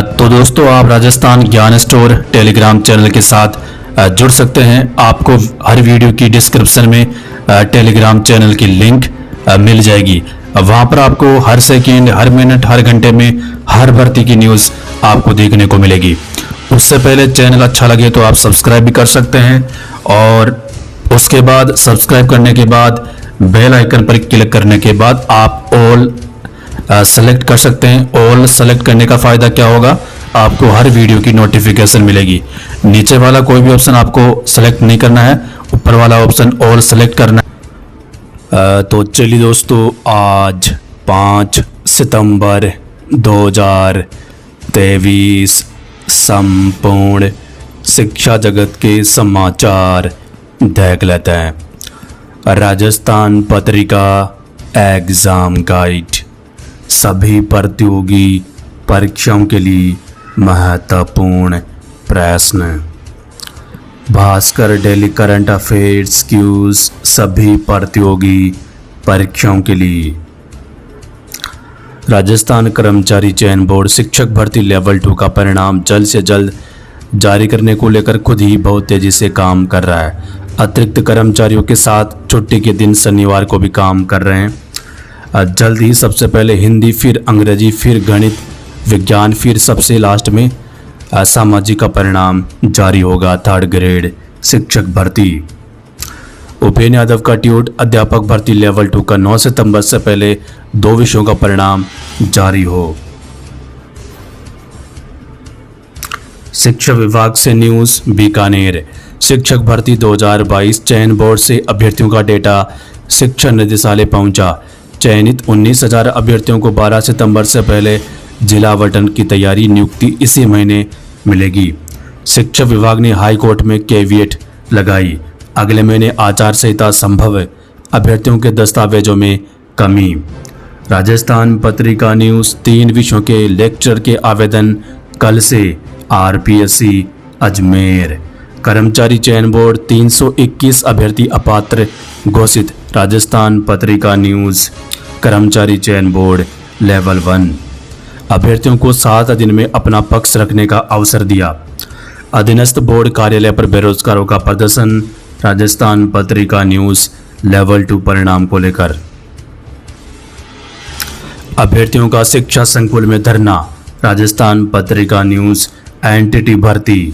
तो दोस्तों आप राजस्थान ज्ञान स्टोर टेलीग्राम चैनल के साथ जुड़ सकते हैं। आपको हर वीडियो की डिस्क्रिप्शन में टेलीग्राम चैनल की लिंक मिल जाएगी। वहां पर आपको हर सेकंड, हर मिनट, हर घंटे में हर भर्ती की न्यूज़ आपको देखने को मिलेगी। उससे पहले चैनल अच्छा लगे तो आप सब्सक्राइब भी कर सकते हैं और उसके बाद सब्सक्राइब करने के बाद बेल आइकन पर क्लिक करने के बाद आप ऑल सेलेक्ट कर सकते हैं। ऑल सेलेक्ट करने का फ़ायदा क्या होगा, आपको हर वीडियो की नोटिफिकेशन मिलेगी। नीचे वाला कोई भी ऑप्शन आपको सेलेक्ट नहीं करना है, ऊपर वाला ऑप्शन ऑल सेलेक्ट करना है। तो चलिए दोस्तों, आज 5 सितंबर 2023 संपूर्ण शिक्षा जगत के समाचार देख लेते हैं। राजस्थान पत्रिका एग्जाम गाइड, सभी प्रतियोगी परीक्षाओं के लिए महत्वपूर्ण प्रश्न। Bhaskar daily current affairs Qs, सभी प्रतियोगी परीक्षाओं के लिए। राजस्थान कर्मचारी चयन बोर्ड शिक्षक भर्ती लेवल 2 का परिणाम जल्द से जल्द जारी करने को लेकर खुद ही बहुत तेजी से काम कर रहा है। अतिरिक्त कर्मचारियों के साथ छुट्टी के दिन शनिवार को भी काम कर रहे हैं। जल्द ही सबसे पहले हिंदी, फिर अंग्रेजी, फिर गणित, विज्ञान, फिर सबसे लास्ट में सामाजिक का परिणाम जारी होगा। 3rd ग्रेड शिक्षक भर्ती। उपेन्द्र यादव का ट्वीट, अध्यापक भर्ती लेवल 2 का 9 सितंबर से पहले 2 विषयों का परिणाम जारी हो। शिक्षा विभाग से न्यूज़, बीकानेर। शिक्षक भर्ती 2022 चयन बोर्ड से अभ्यर्थियों का डेटा शिक्षा निदेशालय पहुंचा। चयनित 19,000 अभ्यर्थियों को 12 सितंबर से पहले जिला आवंटन की तैयारी नियुक्ति इसी महीने मिलेगी। शिक्षा विभाग ने हाई कोर्ट में कैविएट लगाई, अगले महीने आचार संहिता संभव, अभ्यर्थियों के दस्तावेजों में कमी। राजस्थान पत्रिका न्यूज़, 3 विषयों के लेक्चर के आवेदन कल से। आरपीएससी अजमेर। कर्मचारी चयन बोर्ड 321 अभ्यर्थी अपात्र घोषित। राजस्थान पत्रिका न्यूज़, कर्मचारी चयन बोर्ड लेवल 1, अभ्यर्थियों को 7 दिन में अपना पक्ष रखने का अवसर दिया। अधीनस्थ बोर्ड कार्यालय पर बेरोजगारों का प्रदर्शन। राजस्थान पत्रिका न्यूज़, लेवल 2 परिणाम को लेकर अभ्यर्थियों का शिक्षा संकुल में धरना। राजस्थान पत्रिका न्यूज़, एनटीटी भर्ती।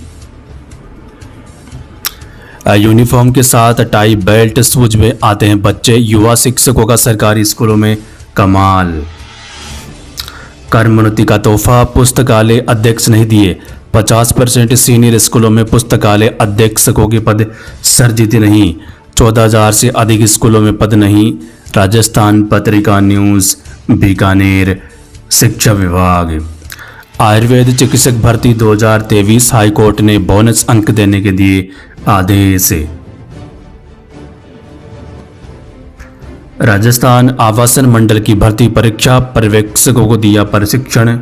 यूनिफॉर्म के साथ टाई बेल्ट शूज में आते हैं बच्चे, युवा शिक्षकों का सरकारी स्कूलों में कमाल। कर्मोन्नति का तोहफा, पुस्तकालय अध्यक्ष नहीं दिए। 50% सीनियर स्कूलों में पुस्तकालय अध्यक्षकों के पद सृजित नहीं। 14,000 से अधिक स्कूलों में पद नहीं। राजस्थान पत्रिका न्यूज़, बीकानेर। शिक्षा विभाग। आयुर्वेद चिकित्सक भर्ती 2023 हाईकोर्ट ने बोनस अंक देने के दिए आदेश। राजस्थान आवासन मंडल की भर्ती परीक्षा पर्यवेक्षकों को दिया प्रशिक्षण।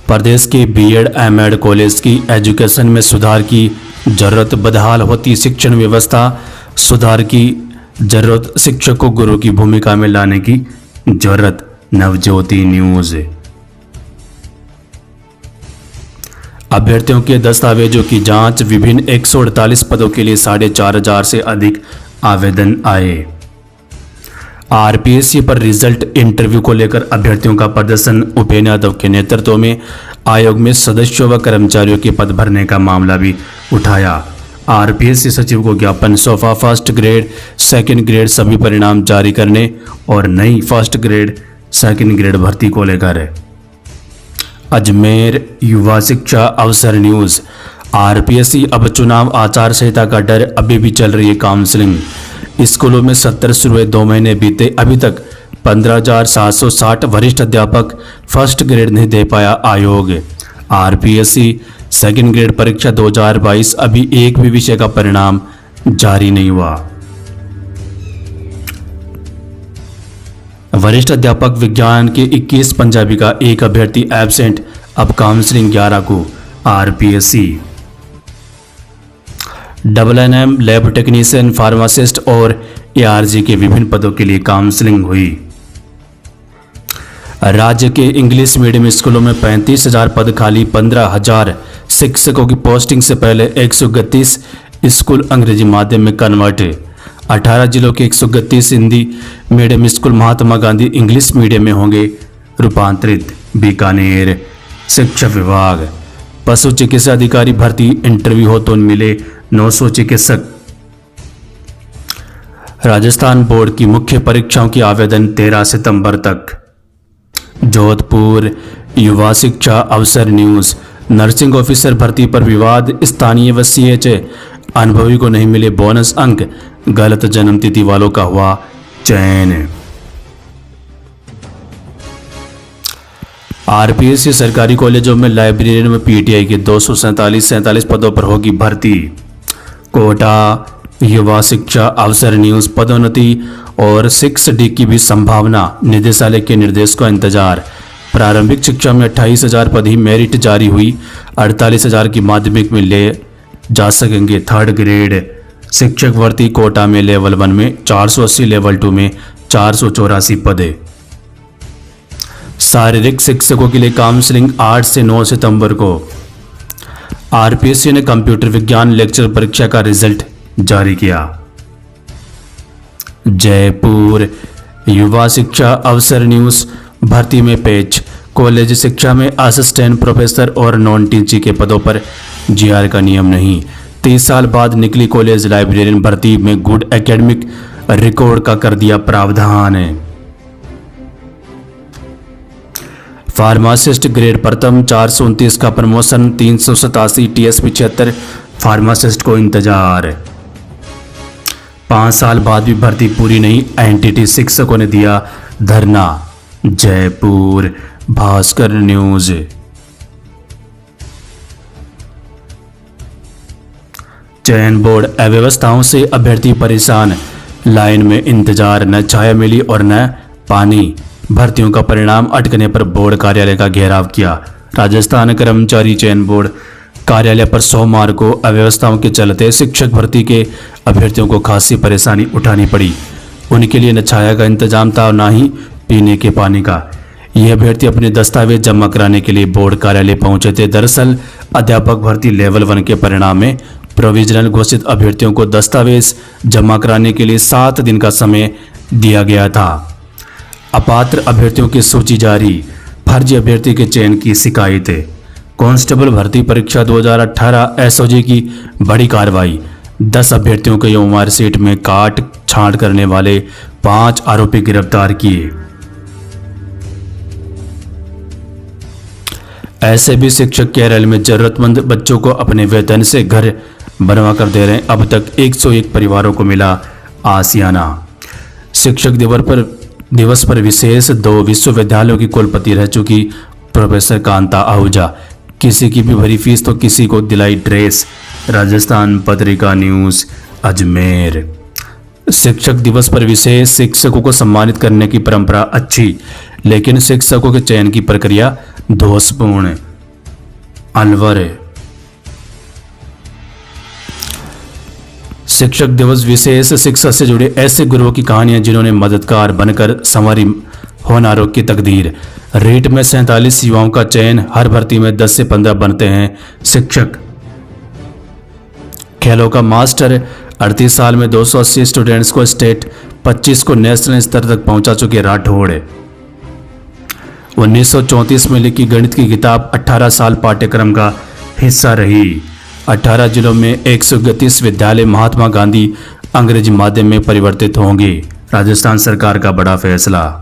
प्रदेश के बीएड एमएड कॉलेज की एजुकेशन में सुधार की जरूरत, बदहाल होती शिक्षण व्यवस्था, सुधार की जरूरत, शिक्षक को गुरु की भूमिका में लाने की जरूरत। नवज्योति न्यूज़। अभ्यर्थियों के दस्तावेजों की जांच, विभिन्न 148 पदों के लिए 4,500 से अधिक आवेदन आए। आरपीएससी पर रिजल्ट इंटरव्यू को लेकर अभ्यर्थियों का प्रदर्शन। उपेन्द्र यादव के नेतृत्व में आयोग में सदस्यों व कर्मचारियों के पद भरने का मामला भी उठाया। आरपीएससी सचिव को ज्ञापन सौंपा। 1st ग्रेड 2nd ग्रेड सभी परिणाम जारी करने और नई 1st ग्रेड 2nd ग्रेड भर्ती को लेकर। अजमेर युवा शिक्षा अवसर न्यूज़। आरपीएससी अब चुनाव आचार संहिता का डर, अभी भी चल रही है काउंसलिंग। स्कूलों में 70 शुरू हुए, 2 महीने बीते, अभी तक 15,760 वरिष्ठ अध्यापक 1st ग्रेड नहीं दे पाया आयोग। आरपीएससी 2nd ग्रेड परीक्षा 2022, अभी एक भी विषय का परिणाम जारी नहीं हुआ। वरिष्ठ अध्यापक विज्ञान के 21, पंजाबी का 1 अभ्यर्थी एब्सेंट, अब काउंसलिंग 11 को। RPSC NNM lab technician, pharmacist और एआरजी के विभिन्न पदों के लिए काउंसलिंग हुई। राज्य के इंग्लिश मीडियम स्कूलों में 35,000 पद खाली, 15,000 शिक्षकों की पोस्टिंग से पहले 131 स्कूल अंग्रेजी माध्यम में कन्वर्ट। 18 जिलों के 131 Hindi medium school Mahatma Gandhi English medium में होंगे रूपांतरित। बीकानेर शिक्षा विभाग, पशु चिकित्सा अधिकारी भर्ती इंटरव्यू हो तो मिले 900 चिकित्सक। राजस्थान बोर्ड की मुख्य परीक्षाओं की आवेदन 13 सितंबर तक। जोधपुर युवा शिक्षा अवसर न्यूज, नर्सिंग ऑफिसर भर्ती पर विवाद, स्थानीय व सीएचए अनुभवी को नहीं मिले बोनस अंक, गलत जन्म तिथि वालों का हुआ चयन। आरपीएससी सरकारी कॉलेजों में लाइब्रेरियन में पीटीआई के 247 पदों पर होगी भर्ती। कोटा युवा शिक्षा अवसर न्यूज, पदोन्नति और 6D की भी संभावना, निदेशालय के निर्देश का इंतजार। प्रारंभिक शिक्षा में 28,000 पद ही मेरिट जारी हुई, 48,000 की माध्यमिक में ले जा सकेंगे थर्ड ग्रेड। शिक्षक भर्ती कोटा में लेवल 1 में 480, लेवल 2 में 484 पदे। शारीरिक शिक्षकों के लिए काउंसलिंग 8 से 9 सितंबर को। आरपीएससी ने कंप्यूटर विज्ञान लेक्चर परीक्षा का रिजल्ट जारी किया। जयपुर युवा शिक्षा अवसर न्यूज, भर्ती में पेच, कॉलेज शिक्षा में असिस्टेंट प्रोफेसर और नॉन टीचिंग के पदों पर जीआर का नियम नहीं। 30 साल बाद निकली कॉलेज लाइब्रेरियन भर्ती में गुड एकेडमिक रिकॉर्ड का कर दिया प्रावधान। फार्मासिस्ट ग्रेड प्रथम 429 का प्रमोशन, 387 टीएसपी 76 फार्मासिस्ट को इंतजार। 5 साल बाद भी भर्ती पूरी नहीं, एनटीटी शिक्षकों ने दिया धरना। जयपुर भास्कर न्यूज। चयन बोर्ड अव्यवस्थाओं से अभ्यर्थी परेशान, लाइन में इंतजार, न चाय मिली और न पानी। भर्तियों का परिणाम अटकने पर बोर्ड कार्यालय का घेराव किया। राजस्थान कर्मचारी चयन बोर्ड कार्यालय पर सोमवार को अव्यवस्थाओं के चलते शिक्षक भर्ती के अभ्यर्थियों को खासी परेशानी उठानी पड़ी। उनके लिए न छाया का इंतजाम था, ना ही पीने के पानी का। ये अभ्यर्थी अपने दस्तावेज जमा कराने के लिए बोर्ड कार्यालय पहुंचे थे। दरअसल अध्यापक भर्ती लेवल 1 के परिणाम में प्रोविजनल घोषित अभ्यर्थियों को दस्तावेज जमा कराने के लिए 7 दिन का समय दिया गया था। अपात्र अभ्यर्थियों की सूची जारी, फर्जी अभ्यर्थी के चयन की शिकायतें। कांस्टेबल भर्ती परीक्षा 2018 एसओजी की बड़ी कार्रवाई, 10 अभ्यर्थियों के ओएमआर सीट में काट छांट करने वाले 5 आरोपी गिरफ्तार किए। ऐसे भी शिक्षक केरल में जरूरतमंद बच्चों को अपने वेतन से घर बनवा कर दे रहे हैं। अब तक 101 परिवारों को मिला आसियाना। शिक्षक दिवस पर विशेष 2 विश्वविद्यालयों की कुलपति रह चुकी प्रोफेसर कांता आहूजा, किसी की भी भरी फीस तो किसी को दिलाई ड्रेस। राजस्थान पत्रिका न्यूज अजमेर। शिक्षक दिवस पर विशेष शिक्षकों को सम्मानित करने की परंपरा अच्छी, लेकिन शिक्षकों के चयन की प्रक्रिया दोषपूर्ण। अलवर। शिक्षक दिवस विशेष शिक्षा से जुड़े ऐसे गुरुओं की कहानियां जिन्होंने मददगार बनकर संवारी होनारों की तकदीर। रेट में 47 युवाओं का चयन, हर भर्ती में 10 से 15 बनते हैं शिक्षक। खेलों का मास्टर, 38 साल में 280 स्टूडेंट्स को स्टेट, 25 को नेशनल स्तर तक पहुंचा चुके राठौड़। 1934 में लिखी गणित की किताब 18 साल पाठ्यक्रम का हिस्सा रही। 18 जिलों में 131 विद्यालय महात्मा गांधी अंग्रेजी माध्यम में परिवर्तित होंगे। राजस्थान सरकार का बड़ा फैसला।